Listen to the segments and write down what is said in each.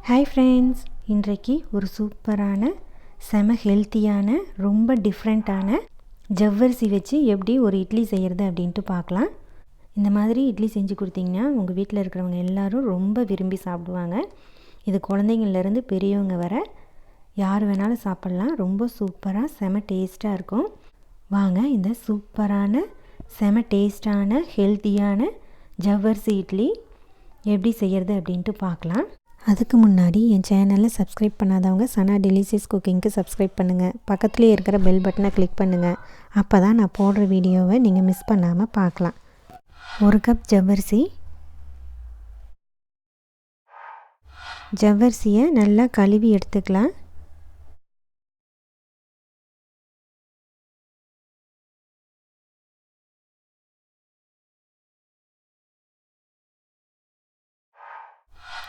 Hi friends, இன்றைக்கு ஒரு சூப்பரான செம ஹெல்த்தியான ரொம்ப டிஃப்ரெண்ட்டான ஜவ்வரிசி வச்சு எப்படி ஒரு இட்லி செய்கிறது அப்படின்ட்டு பார்க்கலாம். இந்த மாதிரி இட்லி செஞ்சு கொடுத்தீங்கன்னா உங்கள் வீட்டில் இருக்கிறவங்க எல்லோரும் ரொம்ப விரும்பி சாப்பிடுவாங்க. இது குழந்தைங்கள்லேருந்து பெரியவங்க வர யார் வேணாலும் சாப்பிட்லாம். ரொம்ப சூப்பராக செம டேஸ்ட்டாக இருக்கும். வாங்க இந்த சூப்பரான செம டேஸ்ட்டான ஹெல்த்தியான ஜவ்வரிசி இட்லி எப்படி செய்கிறது அப்படின்ட்டு பார்க்கலாம். அதுக்கு முன்னாடி என் சேனலை சப்ஸ்கிரைப் பண்ணாதவங்க சனா டெலிஷியஸ் குக்கிங்க்கு சப்ஸ்கிரைப் பண்ணுங்கள். பக்கத்துலேயே இருக்கிற பெல் பட்டனை கிளிக் பண்ணுங்கள். அப்போ தான் நான் போடுற வீடியோவை நீங்கள் மிஸ் பண்ணாமல் பார்க்கலாம். 1 கப் ஜவ்வரிசியை நல்லா கழுவி எடுத்துக்கலாம்.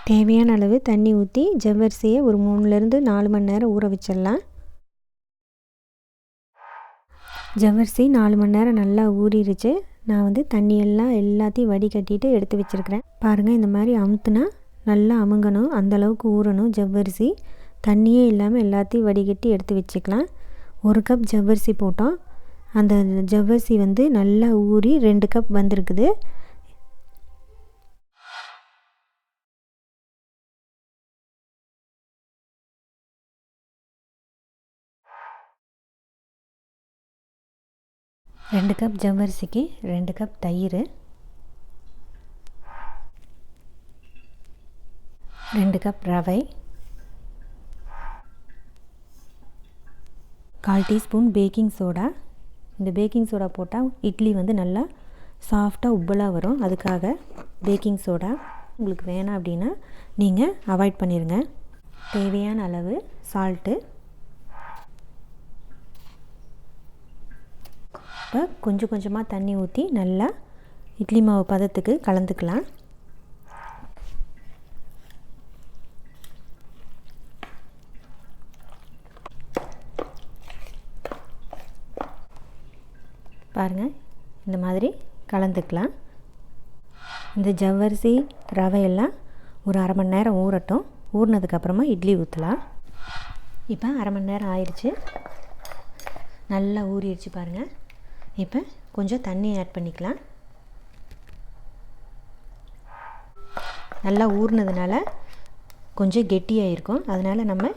தேவையான அளவு தண்ணி ஊற்றி ஜவ்வரிசியை ஒரு 3லேருந்து 4 மணி நேரம் ஊற வச்சிடலாம். ஜவ்வரிசி 4 மணி நேரம் நல்லா ஊறிடுச்சு. நான் தண்ணியெல்லாம் எல்லாத்தையும் வடிகட்டிட்டு எடுத்து வச்சுருக்கிறேன். பாருங்கள், இந்த மாதிரி அமுத்துனா நல்லா அமுங்கணும், அந்தளவுக்கு ஊறணும் ஜவ்வரிசி. தண்ணியே இல்லாமல் எல்லாத்தையும் வடிகட்டி எடுத்து வச்சுக்கலாம். 1 கப் ஜவ்வரிசி போட்டோம். அந்த ஜவ்வரிசி நல்லா ஊறி 2 கப் வந்திருக்குது. ரெண்டு கப் ஜவ்வரிசிக்கு 2 கப் தயிர், 2 கப் ரவை, 1/4 டீஸ்பூன் பேக்கிங் சோடா. இந்த பேக்கிங் சோடா போட்டால் இட்லி நல்லா சாஃப்டாக உப்பலாக வரும். அதுக்காக பேக்கிங் சோடா. உங்களுக்கு வேணாம் அப்படின்னா நீங்கள் அவாய்ட் பண்ணிடுங்க. தேவையான அளவு சால்ட்டு. இப்போ கொஞ்சம் கொஞ்சமாக தண்ணி ஊற்றி நல்லா இட்லி மாவு பதத்துக்கு கலந்துக்கலாம். பாருங்கள், இந்த மாதிரி கலந்துக்கலாம். இந்த ஜவ்வரிசி ரவையெல்லாம் ஒரு 1/2 மணி நேரம் ஊறட்டும். ஊறினதுக்கப்புறமா இட்லி ஊற்றலாம். இப்போ 1/2 மணி நேரம் ஆயிடுச்சு. நல்லா ஊறிடுச்சு பாருங்கள். இப்போ கொஞ்சம் தண்ணி ஆட் பண்ணிக்கலாம். நல்லா ஊறினதுனால கொஞ்சம் கெட்டியாக இருக்கும். அதனால் நம்ம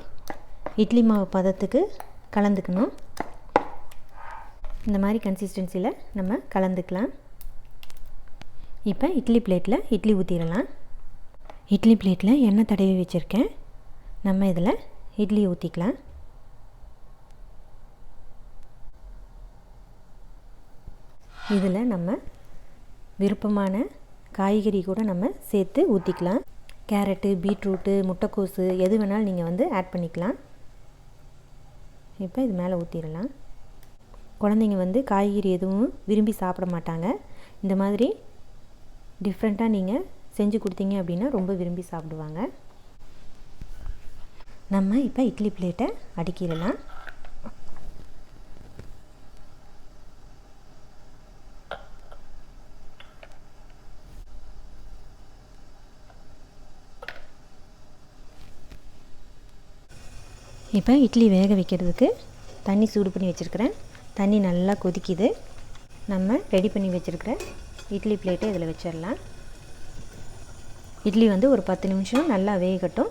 இட்லி மாவு பதத்துக்கு கலந்துக்கணும். இந்த மாதிரி கன்சிஸ்டன்சியில் நம்ம கலந்துக்கலாம். இப்போ இட்லி பிளேட்டில் இட்லி ஊற்றிடலாம். இட்லி பிளேட்டில் எண்ணெய் தடவி வச்சுருக்கேன். நம்ம இதில் இட்லி ஊற்றிக்கலாம். இதில் நம்ம விருப்பமான காய்கறி கூட நம்ம சேர்த்து ஊற்றிக்கலாம். கேரட்டு, பீட்ரூட்டு, முட்டைக்கோஸு எது வேணாலும் நீங்கள் ஆட் பண்ணிக்கலாம். இப்போ இது மேலே ஊற்றிடலாம். குழந்தைங்க காய்கறி எதுவும் விரும்பி சாப்பிட மாட்டாங்க. இந்த மாதிரி டிஃப்ரெண்ட்டாக நீங்கள் செஞ்சு கொடுத்தீங்க அப்படின்னா ரொம்ப விரும்பி சாப்பிடுவாங்க. நம்ம இப்போ இட்லி பிளேட்டை அடுக்கிடலாம். இப்போ இட்லி வேக வைக்கிறதுக்கு தண்ணி சூடு பண்ணி வச்சுருக்கிறேன். தண்ணி நல்லா கொதிக்குது. நம்ம ரெடி பண்ணி வச்சுருக்கிற இட்லி பிளேட்டை இதில் வச்சிடலாம். இட்லி ஒரு 10 நிமிஷம் நல்லா வேகட்டும்.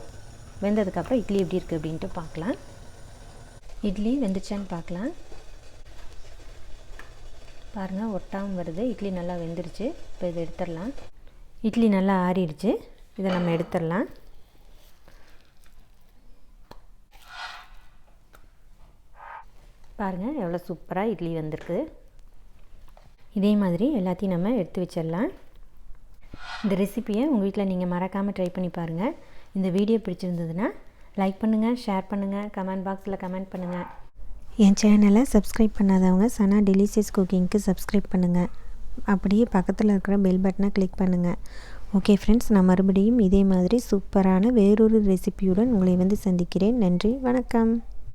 வெந்ததுக்கப்புறம் இட்லி எப்படி இருக்குது அப்படின்ட்டு பார்க்கலாம். இட்லி வெந்துச்சான்னு பார்க்கலாம். பாருங்கள், ஒட்டாமல் வருது. இட்லி நல்லா வெந்துருச்சு. இப்போ இதை எடுத்துடலாம். இட்லி நல்லா ஆறிடுச்சு. இதை நம்ம எடுத்துடலாம். பாருங்கள், எவ்வளோ சூப்பராக இட்லி வந்திருக்கு. இதே மாதிரி எல்லாத்தையும் நம்ம எடுத்து வச்சிடலாம். இந்த ரெசிப்பியை உங்கள் வீட்டில் நீங்கள் மறக்காமல் ட்ரை பண்ணி பாருங்கள். இந்த வீடியோ பிடிச்சிருந்ததுன்னா லைக் பண்ணுங்கள், ஷேர் பண்ணுங்கள், கமெண்ட் பாக்ஸில் கமெண்ட் பண்ணுங்கள். என் சேனலை சப்ஸ்கிரைப் பண்ணாதவங்க சனா டெலிஷியஸ் குக்கிங்க்கு சப்ஸ்கிரைப் பண்ணுங்கள். அப்படியே பக்கத்தில் இருக்கிற பெல் பட்டனை கிளிக் பண்ணுங்கள். ஓகே ஃப்ரெண்ட்ஸ், நான் மறுபடியும் இதே மாதிரி சூப்பரான வேறொரு ரெசிபியுடன் உங்களை சந்திக்கிறேன். நன்றி, வணக்கம்.